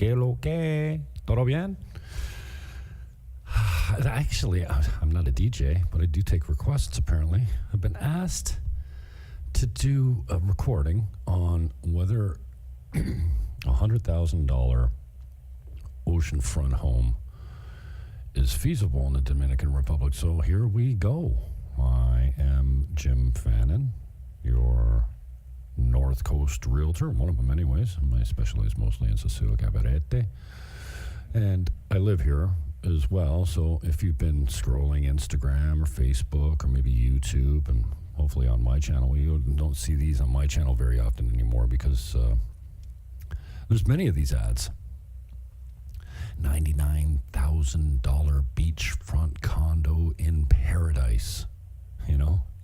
¿Qué lo que? ¿Todo bien? Actually, I'm not a DJ, but I do take requests, apparently. I've been asked to do a recording on whether a $100,000 oceanfront home is feasible in the Dominican Republic. So here we go. I am Jim Fannin, your North Coast realtor, one of them anyways. I specialize mostly in Sosua Cabarete. And I live here as well, so if you've been scrolling Instagram or Facebook or maybe YouTube, and hopefully on my channel, you don't see these on my channel very often anymore because there's many of these ads. $99,000 beachfront condo in paradise,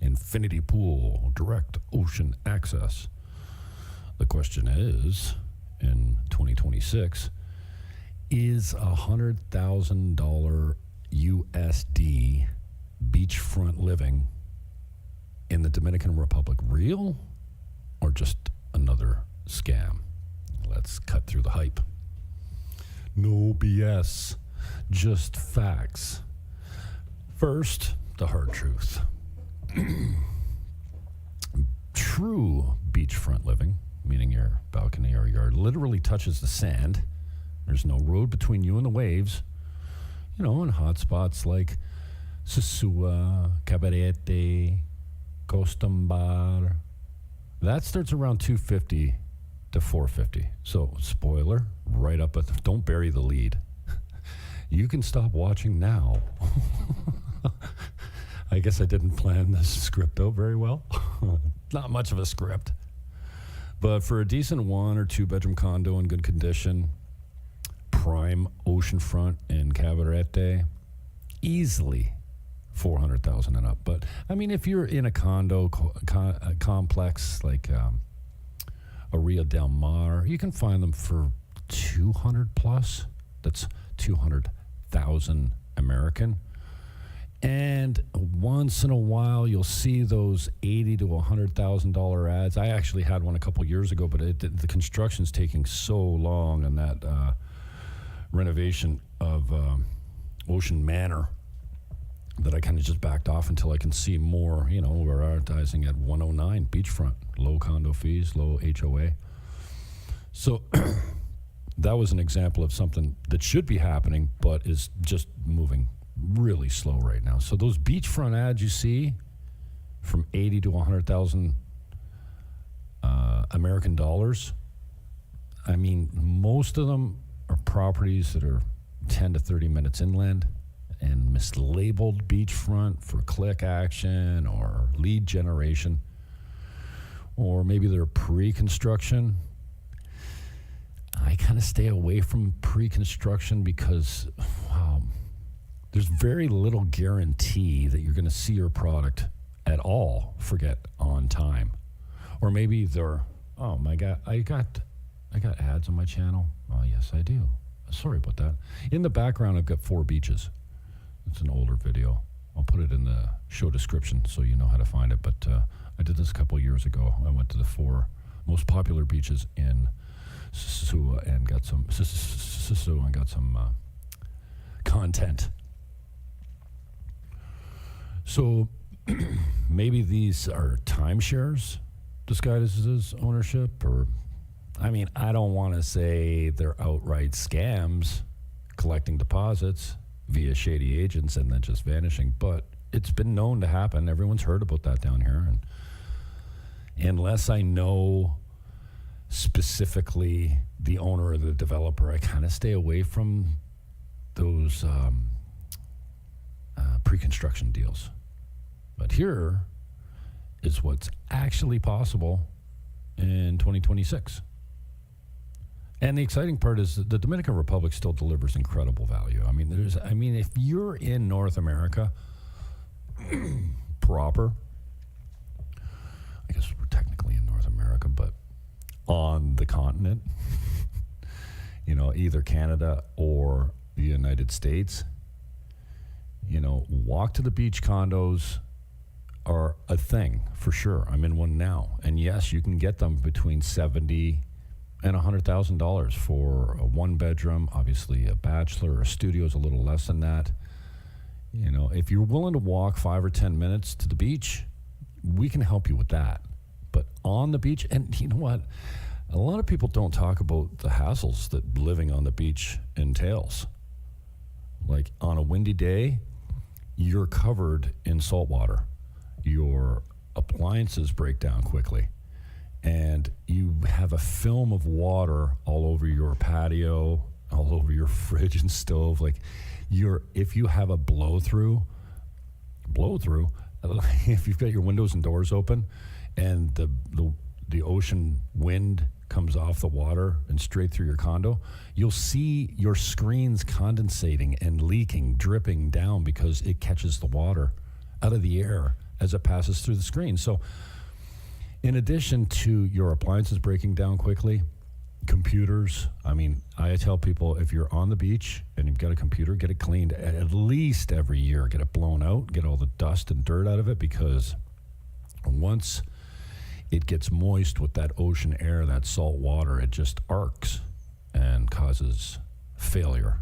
infinity pool, direct ocean access. The question is, in 2026, is $100,000 USD beachfront living in the Dominican Republic real or just another scam? Let's cut through the hype. No BS, just facts. First, the hard truth. True beachfront living, meaning your balcony or yard, literally touches the sand. There's no road between you and the waves. In hot spots like Sosua, Cabarete, Costumbar. That starts around $250 to $450. So, spoiler, right up at don't bury the lead. You can stop watching now. I guess I didn't plan this script out very well. Not much of a script. But for a decent 1 or 2 bedroom condo in good condition, prime oceanfront in Cabarete, easily $400,000 and up. But I mean, if you're in a condo complex like Rio Del Mar, you can find them for 200 plus. That's 200,000 American. And once in a while, you'll see those $80,000 to $100,000 ads. I actually had one a couple years ago, but the construction's taking so long on that renovation of Ocean Manor that I kind of just backed off until I can see more. We're advertising at 109 beachfront, low condo fees, low HOA. So that was an example of something that should be happening, but is just moving really slow right now. So those beachfront ads you see from 80 to 100,000 American dollars, I mean, most of them are properties that are 10 to 30 minutes inland and mislabeled beachfront for click action or lead generation, or maybe they're pre-construction. I kind of stay away from pre-construction because, wow, there's very little guarantee that you're going to see your product at all, forget on time. Or maybe they're, oh my God, I got ads on my channel. Oh, yes, I do. Sorry about that. In the background, I've got 4 beaches. It's an older video. I'll put it in the show description so you know how to find it. But I did this a couple years ago. I went to the 4 most popular beaches in Sosua and got some content. So maybe these are timeshares disguised as ownership, or I mean, I don't want to say they're outright scams, collecting deposits via shady agents and then just vanishing, but it's been known to happen. Everyone's heard about that down here, and unless I know specifically the owner or the developer, I kind of stay away from those pre-construction deals. But here is what's actually possible in 2026. And the exciting part is that the Dominican Republic still delivers incredible value. I mean, if you're in North America proper, I guess we're technically in North America, but on the continent, either Canada or the United States, walk to the beach condos are a thing for sure. I'm in one now. And yes, you can get them between 70 and $100,000 for a one bedroom. Obviously, a bachelor or a studio is a little less than that. You know, if you're willing to walk 5 or 10 minutes to the beach, we can help you with that. But on the beach, and you know what? A lot of people don't talk about the hassles that living on the beach entails. Like on a windy day, you're covered in salt water. Your appliances break down quickly. And you have a film of water all over your patio, all over your fridge and stove. Like if you have a blow through, if you've got your windows and doors open and the ocean wind comes off the water and straight through your condo, you'll see your screens condensating and leaking, dripping down because it catches the water out of the air as it passes through the screen. So in addition to your appliances breaking down quickly, computers, I mean, I tell people if you're on the beach and you've got a computer, get it cleaned at least every year. Get it blown out, get all the dust and dirt out of it, because once it gets moist with that ocean air, that salt water, it just arcs and causes failure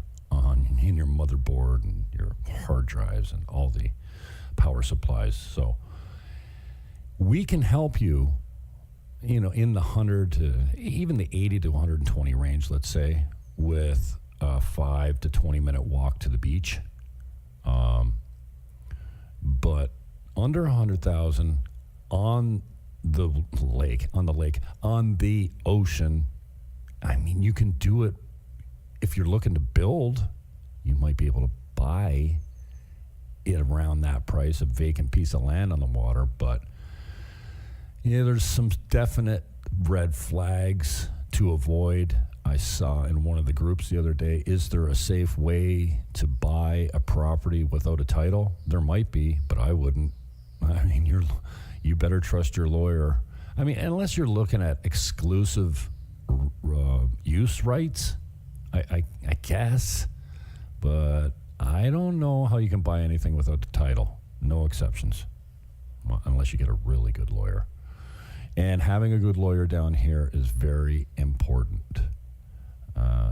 in your motherboard and your hard drives and all the power supplies. So we can help you, in the 100 to even the 80 to 120 range, let's say, with a 5 to 20 minute walk to the beach. But under 100,000 on the lake, on the ocean, I mean, you can do it. If you're looking to build, you might be able to buy it around that price, a vacant piece of land on the water. But yeah, there's some definite red flags to avoid. I saw in one of the groups the other day, is there a safe way to buy a property without a title? There might be, but I wouldn't. I mean, you better trust your lawyer. I mean, unless you're looking at exclusive use rights, I guess. But I don't know how you can buy anything without the title. No exceptions. Well, unless you get a really good lawyer. And having a good lawyer down here is very important.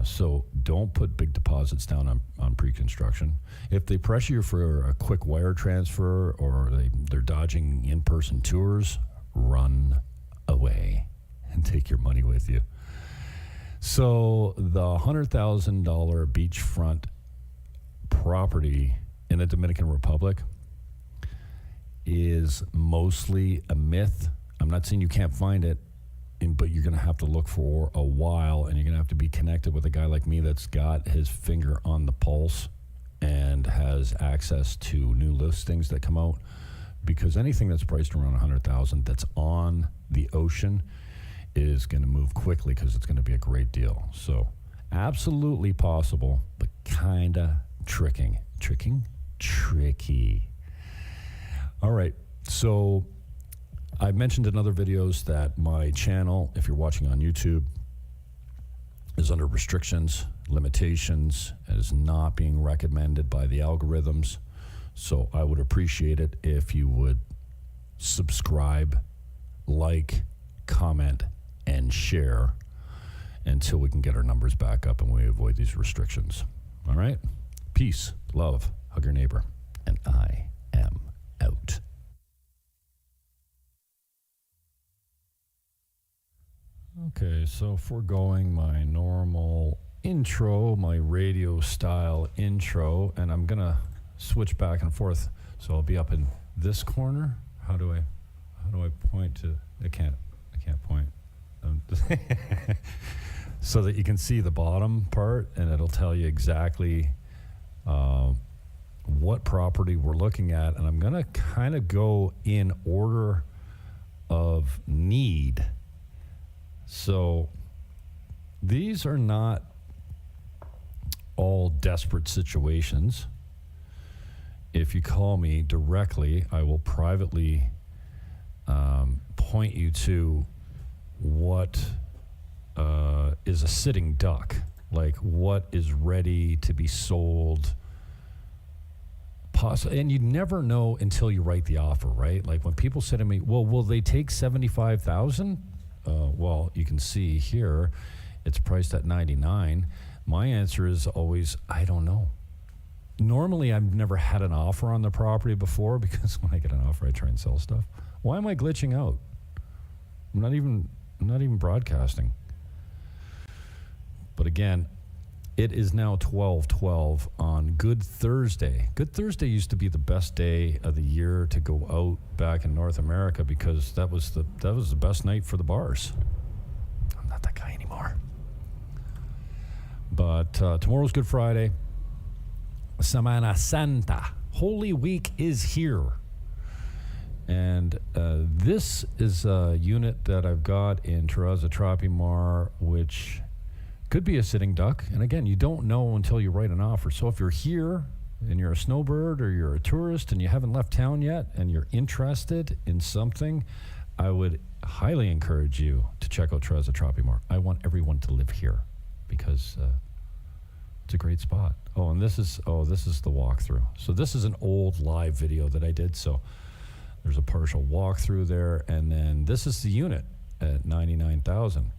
So don't put big deposits down on pre-construction. If they pressure you for a quick wire transfer or they're dodging in-person tours, run away and take your money with you. So the $100,000 beachfront property in the Dominican Republic is mostly a myth. I'm not saying you can't find it, but you're going to have to look for a while, and you're going to have to be connected with a guy like me that's got his finger on the pulse and has access to new listings that come out, because anything that's priced around 100,000 that's on the ocean is going to move quickly because it's going to be a great deal. So absolutely possible, but kind of tricky. All right, so I mentioned in other videos that my channel, if you're watching on YouTube, is under restrictions, limitations, and is not being recommended by the algorithms. So I would appreciate it if you would subscribe, like, comment, and share until we can get our numbers back up and we avoid these restrictions. All right? Peace, love, hug your neighbor, and I am out. Okay, so foregoing my normal intro, my radio style intro, and I'm gonna switch back and forth. So I'll be up in this corner. How do I point to? I can't point. So that you can see the bottom part, and it'll tell you exactly what property we're looking at. And I'm gonna kind of go in order of need. So these are not all desperate situations. If you call me directly, I will privately point you to what is a sitting duck, like what is ready to be sold. And you never know until you write the offer, right? Like when people say to me, well, will they take $75,000? well, you can see here, it's priced at $99. My answer is always, I don't know. Normally, I've never had an offer on the property before because when I get an offer, I try and sell stuff. Why am I glitching out? I'm not even broadcasting. But again, it is now 12/12 on Good Thursday. Good Thursday used to be the best day of the year to go out back in North America because that was the best night for the bars. I'm not that guy anymore. But tomorrow's Good Friday. Semana Santa. Holy Week is here. And this is a unit that I've got in Terraza Tropimar, which could be a sitting duck. And again, you don't know until you write an offer. So if you're here and you're a snowbird or you're a tourist and you haven't left town yet and you're interested in something, I would highly encourage you to check out Terraza Tropimar. I want everyone to live here because it's a great spot. Oh, and this is the walkthrough. So this is an old live video that I did. So there's a partial walkthrough there, and then this is the unit at $99,000.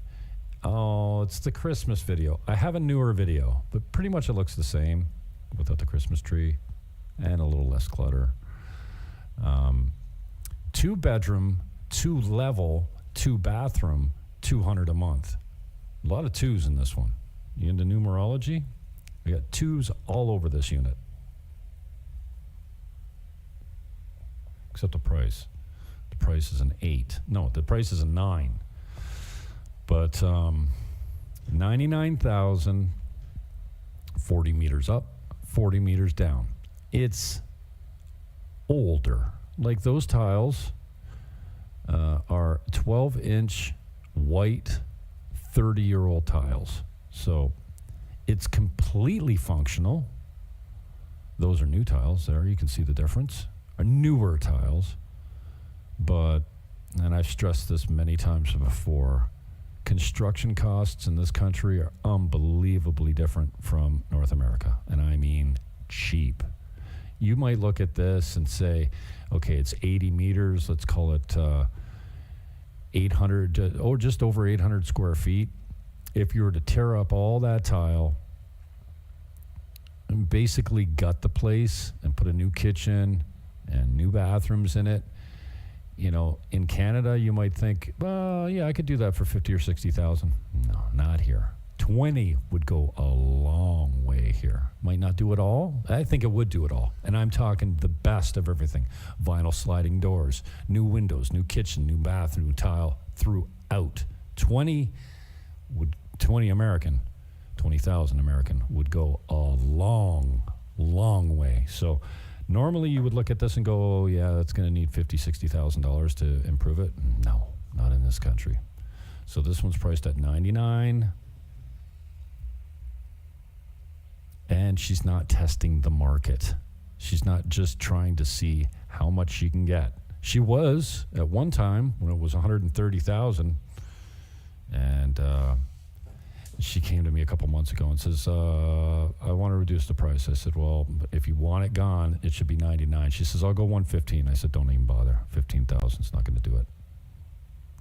Oh, it's the Christmas video. I have a newer video, but pretty much it looks the same without the Christmas tree and a little less clutter. 2 bedroom, 2 level, 2 bathroom, $200 a month. A lot of 2s in this one. You into numerology? We got 2s all over this unit. Except the price. The price is an 8. No, the price is a 9. But $99,000, 40 meters up, 40 meters down. It's older. Like those tiles are 12-inch white 30-year-old tiles. So it's completely functional. Those are new tiles there. You can see the difference. Are newer tiles. But, and I've stressed this many times before, construction costs in this country are unbelievably different from North America. And I mean cheap. You might look at this and say, okay, it's 80 meters. Let's call it 800, or just over 800 square feet. If you were to tear up all that tile and basically gut the place and put a new kitchen and new bathrooms in it, you know, in Canada, you might think, well, yeah, I could do that for 50 or 60,000. No, not here. 20 would go a long way here. Might not do it all. I think it would do it all. And I'm talking the best of everything. Vinyl sliding doors, new windows, new kitchen, new bath, new tile throughout. 20,000 American would go a long, long way. So normally you would look at this and go, oh yeah, that's going to need $50,000, $60,000 to improve it. No, not in this country. So this one's priced at $99,000. And she's not testing the market. She's not just trying to see how much she can get. She was at one time when it was $130,000, and she came to me a couple months ago and says, I want to reduce the price. I said, well, if you want it gone, it should be $99,000. She says, I'll go $115,000. I said, don't even bother. $15,000 is not going to do it.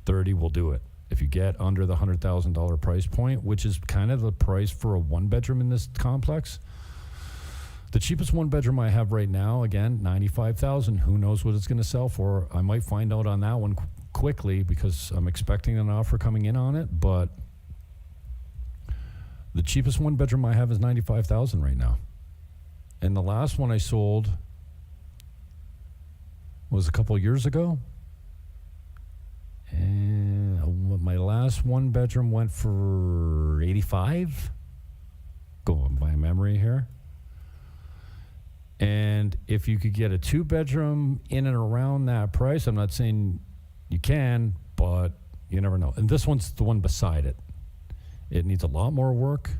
$30,000 will do it. If you get under the $100,000 price point, which is kind of the price for a one-bedroom in this complex, the cheapest one-bedroom I have right now, again, $95,000. Who knows what it's going to sell for? I might find out on that one quickly because I'm expecting an offer coming in on it. But the cheapest one-bedroom I have is $95,000 right now, and the last one I sold was a couple years ago. And my last one bedroom went for $85,000. Going by memory here. And if you could get a 2-bedroom in and around that price, I'm not saying you can, but you never know. And this one's the one beside it. It needs a lot more work.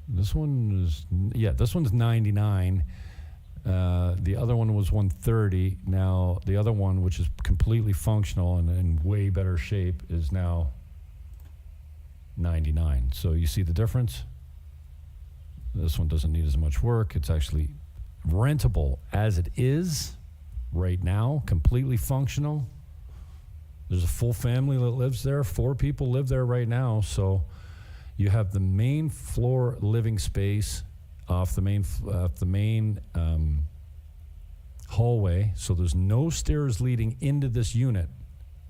This one's $99,000. The other one was $130,000. Now the other one, which is completely functional and in way better shape, is now $99,000. So you see the difference? This one doesn't need as much work. It's actually rentable as it is right now, completely functional. There's a full family that lives there. 4 people live there right now. So you have the main floor living space off the main hallway. So there's no stairs leading into this unit.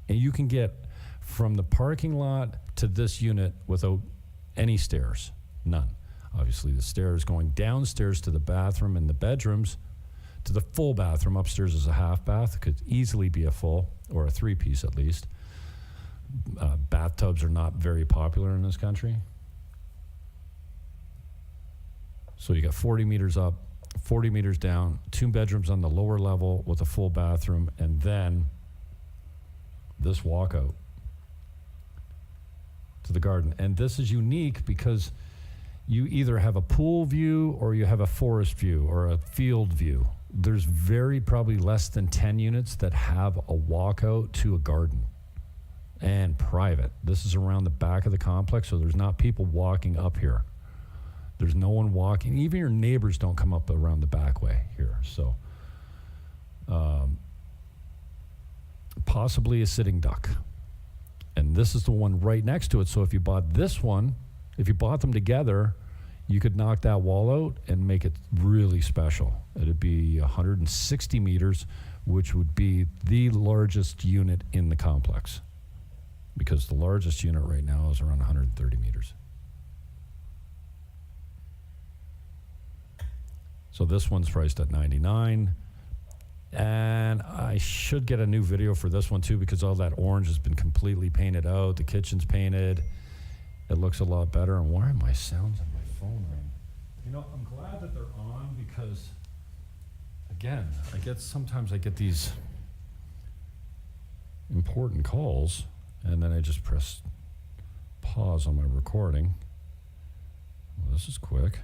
And you can get from the parking lot to this unit without any stairs. None. Obviously, the stairs going downstairs to the bathroom and the bedrooms. To the full bathroom. Upstairs is a half bath. Could easily be a full or a 3-piece at least. Bathtubs are not very popular in this country. So you got 40 meters up, 40 meters down, 2 bedrooms on the lower level with a full bathroom, and then this walkout to the garden. And this is unique because you either have a pool view or you have a forest view or a field view. There's probably less than 10 units that have a walkout to a garden and private. This is around the back of the complex, so there's not people walking up here. There's no one walking. Even your neighbors don't come up around the back way here. So possibly a sitting duck. And this is the one right next to it. So if you bought this one, if you bought them together, you could knock that wall out and make it really special. It'd be 160 meters, which would be the largest unit in the complex, because the largest unit right now is around 130 meters. So this one's priced at $99. And I should get a new video for this one too, because all that orange has been completely painted out. The kitchen's painted. It looks a lot better. And why are my sounds on my phone ring? You know, I'm glad that they're on because, again, sometimes I get these important calls and then I just press pause on my recording. Well, this is quick.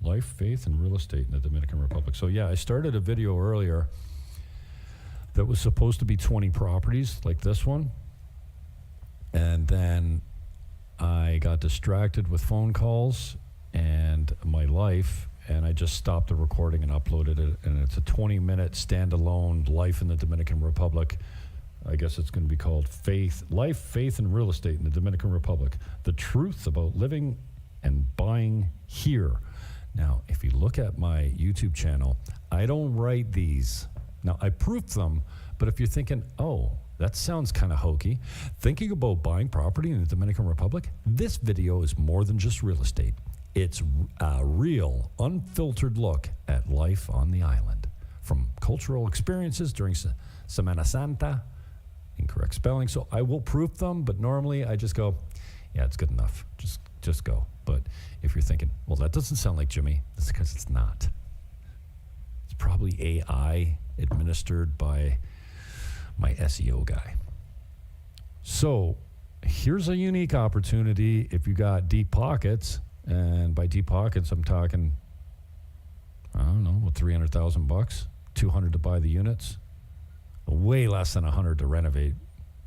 Life, faith, and real estate in the Dominican Republic. So yeah, I started a video earlier that was supposed to be 20 properties like this one. And then I got distracted with phone calls and my life, and I just stopped the recording and uploaded it. And it's a 20-minute standalone life in the Dominican Republic. I guess it's going to be called Life, Faith, and Real Estate in the Dominican Republic. The truth about living and buying here. Now, if you look at my YouTube channel, I don't write these. Now, I proof them, but if you're thinking, oh, that sounds kind of hokey, thinking about buying property in the Dominican Republic, this video is more than just real estate. It's a real, unfiltered look at life on the island, from cultural experiences during Semana Santa, incorrect spelling. So I will proof them, but normally I just go, yeah, it's good enough. Just go. But if you're thinking, well, that doesn't sound like Jimmy, that's because it's not. It's probably AI administered by my SEO guy. So here's a unique opportunity if you got deep pockets, and by deep pockets, I'm talking, I don't know, what, $300,000, $200 to buy the units, way less than $100 to renovate,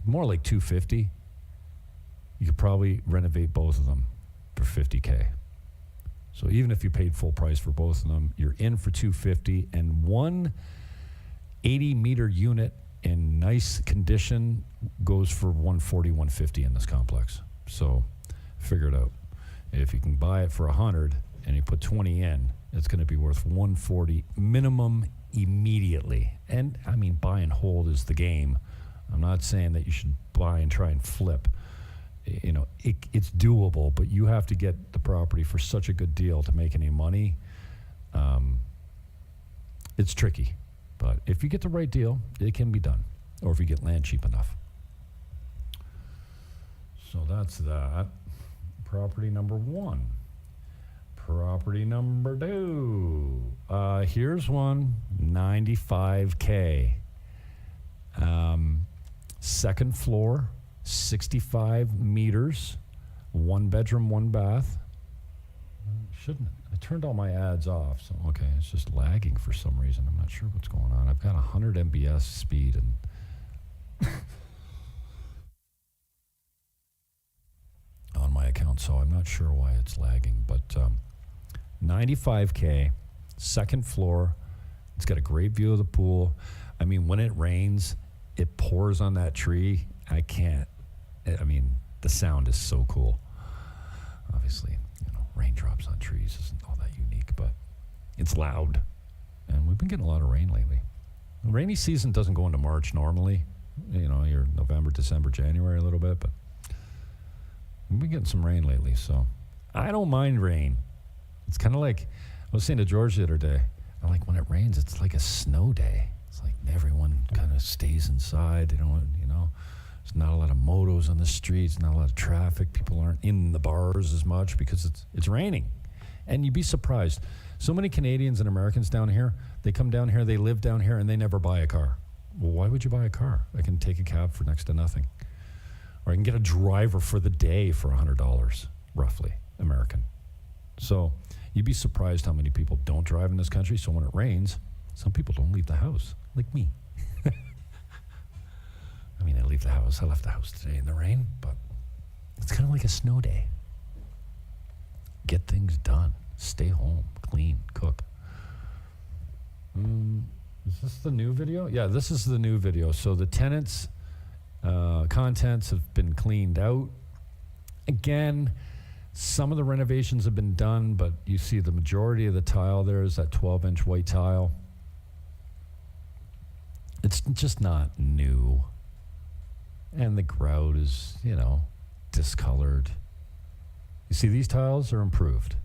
more like $250. You could probably renovate both of them for $50K. So even if you paid full price for both of them, you're in for $250, and one 80-meter unit in nice condition goes for $140, $150 in this complex. So figure it out. If you can buy it for $100 and you put 20 in, it's going to be worth $140 minimum immediately. And I mean, buy and hold is the game. I'm not saying that you should buy and try and flip. You know, it's doable, but you have to get the property for such a good deal to make any money. It's tricky, but if you get the right deal, it can be done, or if you get land cheap enough. So that's that. Property number 1. Property number 2. Here's one, $95K. Second floor. 65 meters, 1 bedroom, 1 bath. Shouldn't I turned all my ads off? So okay, it's just lagging for some reason. I'm not sure what's going on. I've got 100 MBS speed and on my account, so I'm not sure why it's lagging. But 95K, second floor. It's got a great view of the pool. I mean, when it rains, it pours on that tree, I can't. I mean, the sound is so cool. Obviously, raindrops on trees isn't all that unique, but it's loud. And we've been getting a lot of rain lately. The rainy season doesn't go into March normally. You're November, December, January a little bit, but we've been getting some rain lately, so I don't mind rain. It's kind of like, I was saying to George the other day, I like when it rains, it's like a snow day. It's like everyone kind of stays inside. They don't, there's not a lot of motos on the streets, not a lot of traffic. People aren't in the bars as much because it's raining. And you'd be surprised. So many Canadians and Americans down here, they come down here, they live down here, and they never buy a car. Well, why would you buy a car? I can take a cab for next to nothing. Or I can get a driver for the day for $100, roughly, American. So you'd be surprised how many people don't drive in this country. So when it rains, some people don't leave the house, like me. I mean, I leave the house. I left the house today in the rain, but it's kind of like a snow day. Get things done. Stay home. Clean. Cook. Is this the new video? Yeah, this is the new video. So the tenants' contents have been cleaned out. Again, some of the renovations have been done, but you see the majority of the tile there is that 12-inch white tile. It's just not new. And the grout is, discolored. You see, these tiles are improved,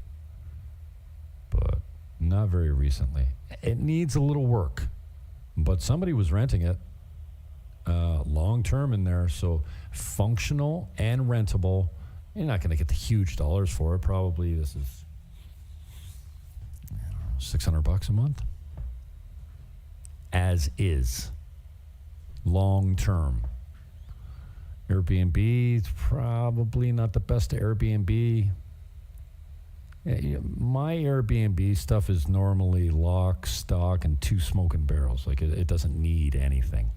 but not very recently. It needs a little work, but somebody was renting it long-term in there, so functional and rentable. You're not going to get the huge dollars for it. Probably this is $600 a month. As is. Long-term. Airbnb is probably not the best Airbnb. My Airbnb stuff is normally lock, stock, and 2 smoking barrels. Like it doesn't need anything.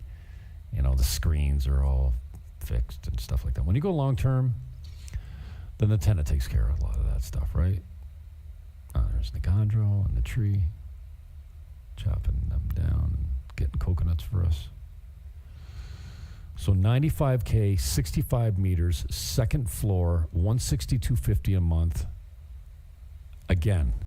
The screens are all fixed and stuff like that. When you go long-term, then the tenant takes care of a lot of that stuff, right? There's Nicandro and the tree, chopping them down and getting coconuts for us. So $95K, 65 meters, second floor, $162.50 a month. Again,